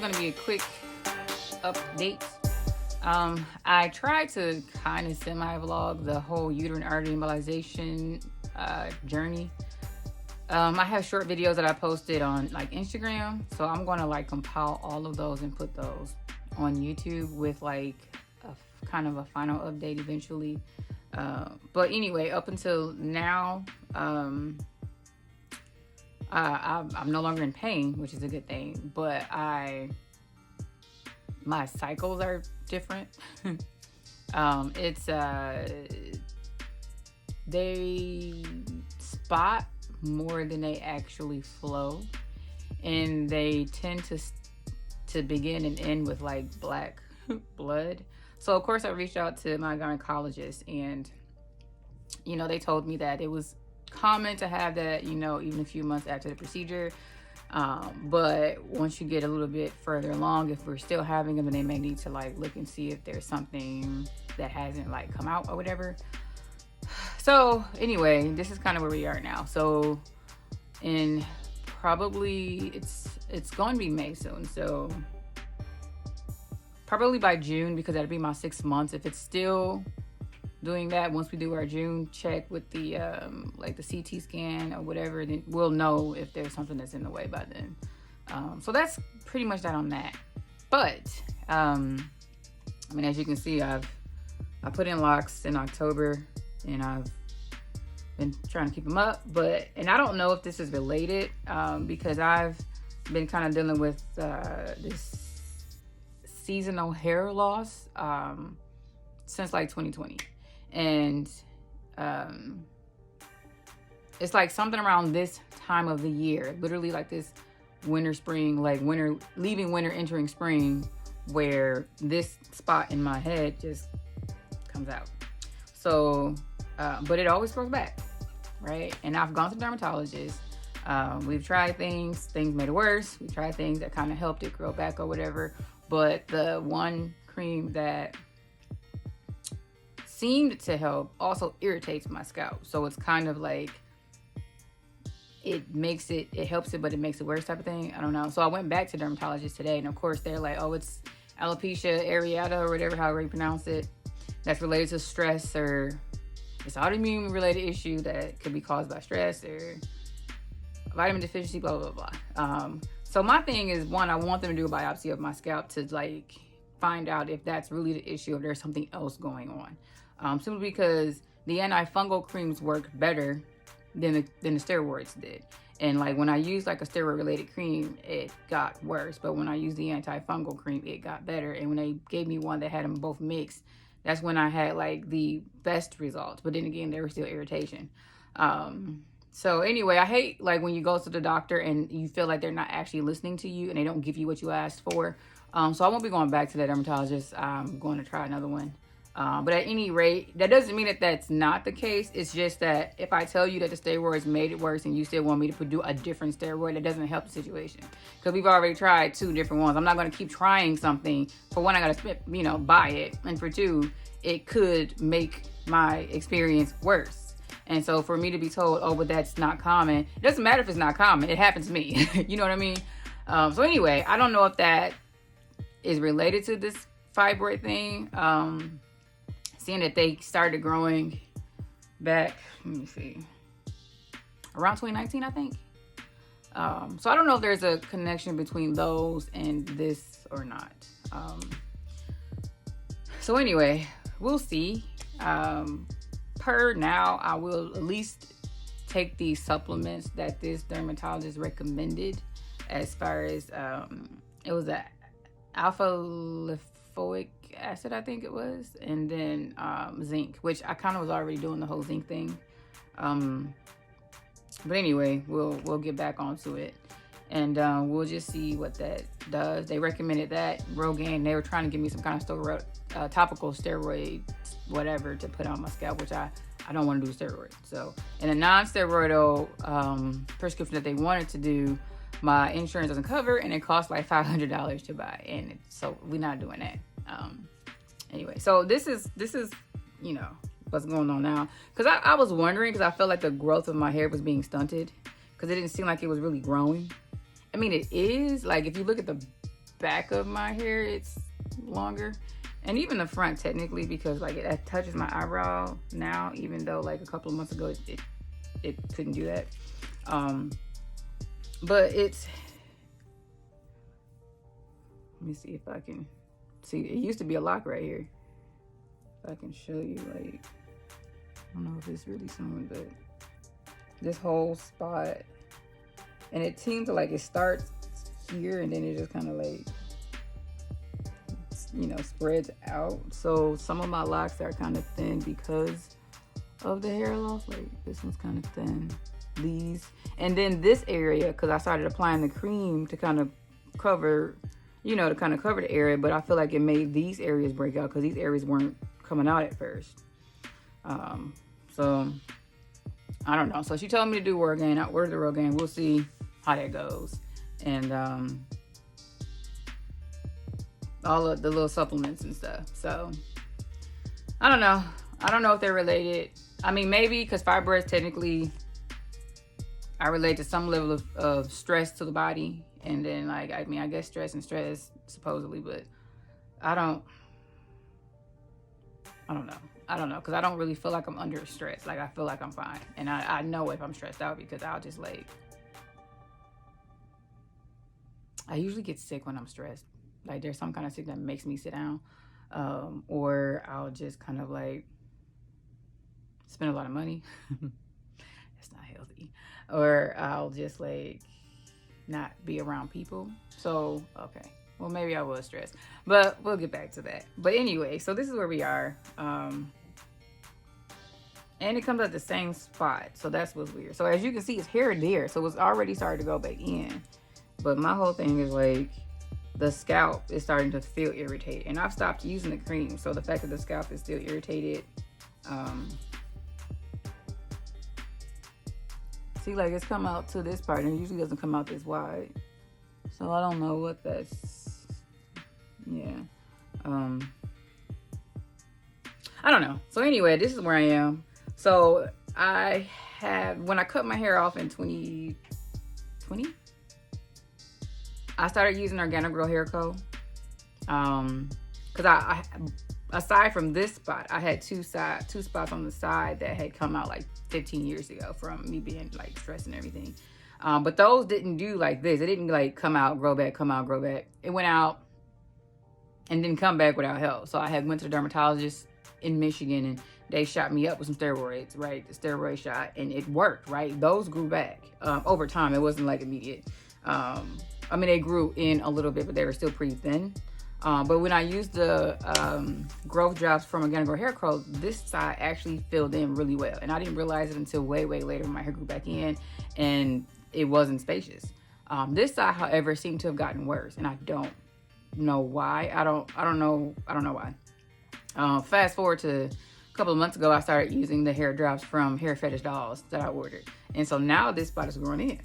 going to be a quick update. I tried to kind of semi-vlog the whole uterine artery embolization journey. I have short videos that I posted on like Instagram, so I'm going to like compile all of those and put those on YouTube with like a kind of a final update eventually. But anyway, up until now, I'm no longer in pain, which is a good thing, but my cycles are different. They spot more than they actually flow, and they tend to begin and end with like black blood. So of course I reached out to my gynecologist, and they told me that it was common to have that, even a few months after the procedure. But once you get a little bit further along, if we're still having them, then they may need to like look and see if there's something that hasn't like come out or whatever. So anyway, this is kind of where we are now. So in probably it's going to be May soon. So probably by June, because that'll be my 6 months. If it's still doing that, once we do our June check with the like the CT scan or whatever, then we'll know if there's something that's in the way by then. So that's pretty much that on that. But as you can see, I put in locks in October, and I've been trying to keep them up. And I don't know if this is related, because I've been kind of dealing with this seasonal hair loss since like 2020. And it's like something around this time of the year, literally like this winter, spring, like winter, leaving winter, entering spring, where this spot in my head just comes out. So, but it always grows back, right? And I've gone to the dermatologist. We've tried things made it worse. We tried things that kind of helped it grow back or whatever. But the one cream that seemed to help also irritates my scalp. So it's kind of like it helps it, but it makes it worse type of thing. I don't know. So I went back to dermatologist today, and of course they're like, oh, it's alopecia areata or whatever, however you pronounce it. That's related to stress, or it's autoimmune related issue that could be caused by stress or vitamin deficiency, blah, blah, blah. So my thing is, one, I want them to do a biopsy of my scalp to like find out if that's really the issue, or there's something else going on. Simply because the antifungal creams work better than the steroids did. And like when I used like a steroid related cream, it got worse. But when I used the antifungal cream, it got better. And when they gave me one that had them both mixed, that's when I had like the best results. But then again, there was still irritation. So anyway, I hate like when you go to the doctor and you feel like they're not actually listening to you and they don't give you what you asked for. So I won't be going back to that dermatologist. I'm going to try another one. But at any rate, that doesn't mean that that's not the case. It's just that if I tell you that the steroids made it worse and you still want me to do a different steroid, that doesn't help the situation. Because we've already tried 2 different ones. I'm not going to keep trying something. For one, I got to, buy it. And for 2, it could make my experience worse. And so for me to be told, oh, but that's not common, it doesn't matter if it's not common. It happens to me. You know what I mean? So anyway, I don't know if that is related to this fibroid thing. Seeing that they started growing back, let me see, around 2019, I think. So I don't know if there's a connection between those and this or not. So anyway, we'll see. Per now, I will at least take the supplements that this dermatologist recommended, as far as it was a alpha lipoic acid, I think it was, and then zinc, which I kind of was already doing the whole zinc thing. But anyway, we'll get back onto it, and we'll just see what that does. They recommended that Rogaine. They were trying to give me some kind of topical steroid, whatever, to put on my scalp, which I don't want to do steroids. So, in a non-steroidal prescription that they wanted to do, my insurance doesn't cover, and it costs like $500 to buy, and so we're not doing that. Anyway, so this is what's going on now, because I was wondering, because I felt like the growth of my hair was being stunted, because it didn't seem like it was really growing. I mean, it is, like, if you look at the back of my hair, it's longer. And even the front, technically, because like it touches my eyebrow now, even though like a couple of months ago it couldn't do that. But it's, let me see if I can see. It used to be a lock right here. If I can show you, like, I don't know if it's really showing, but this whole spot, and it seems to like it starts here and then it just kind of like, you know, spreads out. So some of my locks are kind of thin because of the hair loss. Like this one's kind of thin, these, and then this area, because I started applying the cream to kind of cover, you know, to kind of cover the area, but I feel like it made these areas break out because these areas weren't coming out at first. So I don't know. So she told me to do Rogaine. I ordered the Rogaine. We'll see how that goes. And all of the little supplements and stuff. So I don't know. I don't know if they're related. I mean, maybe, because fibroids technically I relate to some level of stress to the body. And then, like, I mean, I guess stress supposedly, but I don't know. I don't know, because I don't really feel like I'm under stress. Like, I feel like I'm fine. And I know if I'm stressed out, because I'll just, like, I usually get sick when I'm stressed. Like, there's some kind of sick that makes me sit down. Or I'll just kind of, like, spend a lot of money. It's not healthy. Or I'll just, like, not be around people. So, okay. Well, maybe I was stressed. But we'll get back to that. But anyway, so this is where we are. And it comes at the same spot. So that's what's weird. So as you can see, it's hair there. So it's already started to go back in. But my whole thing is, like, the scalp is starting to feel irritated. And I've stopped using the cream. So the fact that the scalp is still irritated. See, like, it's come out to this part. And it usually doesn't come out this wide. So I don't know what that's... Yeah. I don't know. So anyway, this is where I am. So I had, when I cut my hair off in 2020, I started using Organic Girl Hair Co. Because I aside from this spot, I had two spots on the side that had come out like 15 years ago from me being like stressed and everything. But those didn't do like this. It didn't like come out, grow back, come out, grow back. It went out and didn't come back without help. So I had went to the dermatologist in Michigan, and they shot me up with some steroids, right? The steroid shot, and it worked, right? Those grew back over time. It wasn't like immediate. I mean, they grew in a little bit, but they were still pretty thin. But when I used the growth drops from Organic Girl Hair Co, this side actually filled in really well. And I didn't realize it until way, way later when my hair grew back in and it wasn't spacious. This side, however, seemed to have gotten worse, and I don't know why. I don't know why. Fast forward to a couple of months ago, I started using the hair drops from Hair Fetish Dolls that I ordered. And so now this spot is growing in.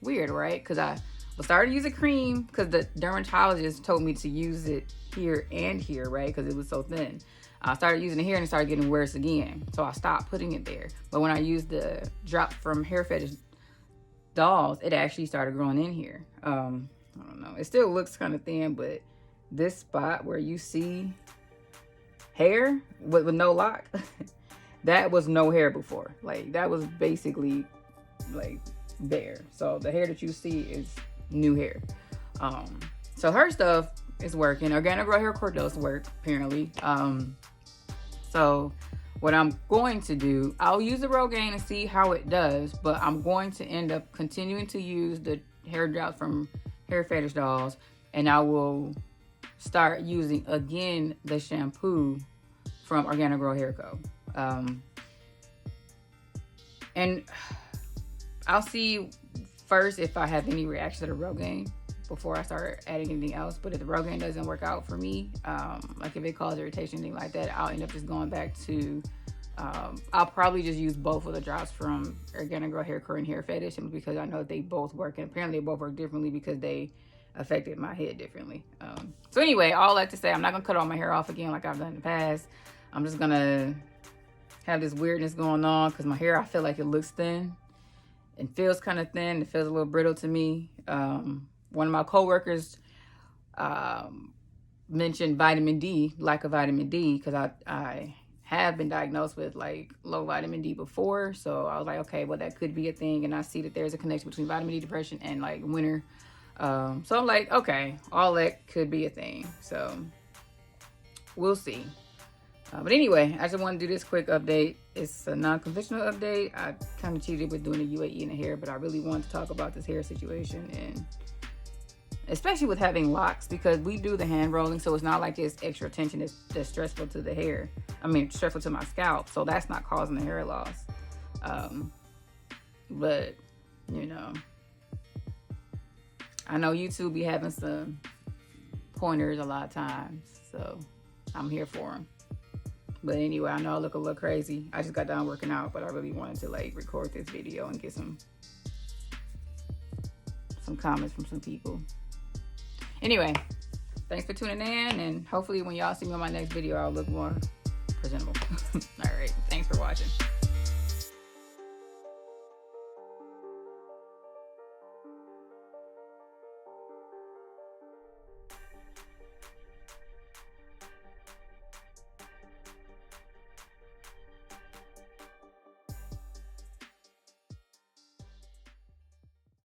Weird, right? Because I started using cream because the dermatologist told me to use it here and here, right? Because it was so thin. I started using it here and it started getting worse again. So I stopped putting it there. But when I used the drop from Hair Fetish Dolls, it actually started growing in here. I don't know. It still looks kind of thin, but this spot where you see hair with no lock, that was no hair before. Like, that was basically like bare. So the hair that you see is new hair. So her stuff is working. Organic Girl Hair Co does work, apparently. So what I'm going to do, I'll use the Rogaine and see how it does, but I'm going to end up continuing to use the hair drops from Hair Fetish Dolls, and I will start using again the shampoo from Organic Girl Hair Co. And I'll see first if I have any reaction to the Rogaine before I start adding anything else. But if the Rogaine doesn't work out for me, like if it causes irritation, anything like that, I'll end up just going back to, I'll probably just use both of the drops from Organic Girl Hair Co and Hair Fetish, because I know they both work, and apparently they both work differently because they affected my head differently. So anyway, all that to say, I'm not gonna cut all my hair off again like I've done in the past. I'm just gonna have this weirdness going on because my hair, I feel like it looks thin and feels kind of thin. It feels a little brittle to me. One of my coworkers mentioned vitamin D, lack of vitamin D, because I have been diagnosed with like low vitamin D before. So I was like, okay, well, that could be a thing. And I see that there's a connection between vitamin D, depression, and like winter. So I'm like, okay, all that could be a thing. So we'll see. But anyway, I just want to do this quick update. It's a non-conventional update. I kind of cheated with doing the UAE in the hair, but I really wanted to talk about this hair situation, and especially with having locks, because we do the hand rolling, so it's not like it's extra tension that's stressful to the hair. I mean, stressful to my scalp, so that's not causing the hair loss. But you know, I know YouTube be having some pointers a lot of times, so I'm here for them. But anyway, I know I look a little crazy. I just got done working out, but I really wanted to like record this video and get some comments from some people. Anyway, thanks for tuning in, and hopefully when y'all see me on my next video, I'll look more presentable. All right, thanks for watching.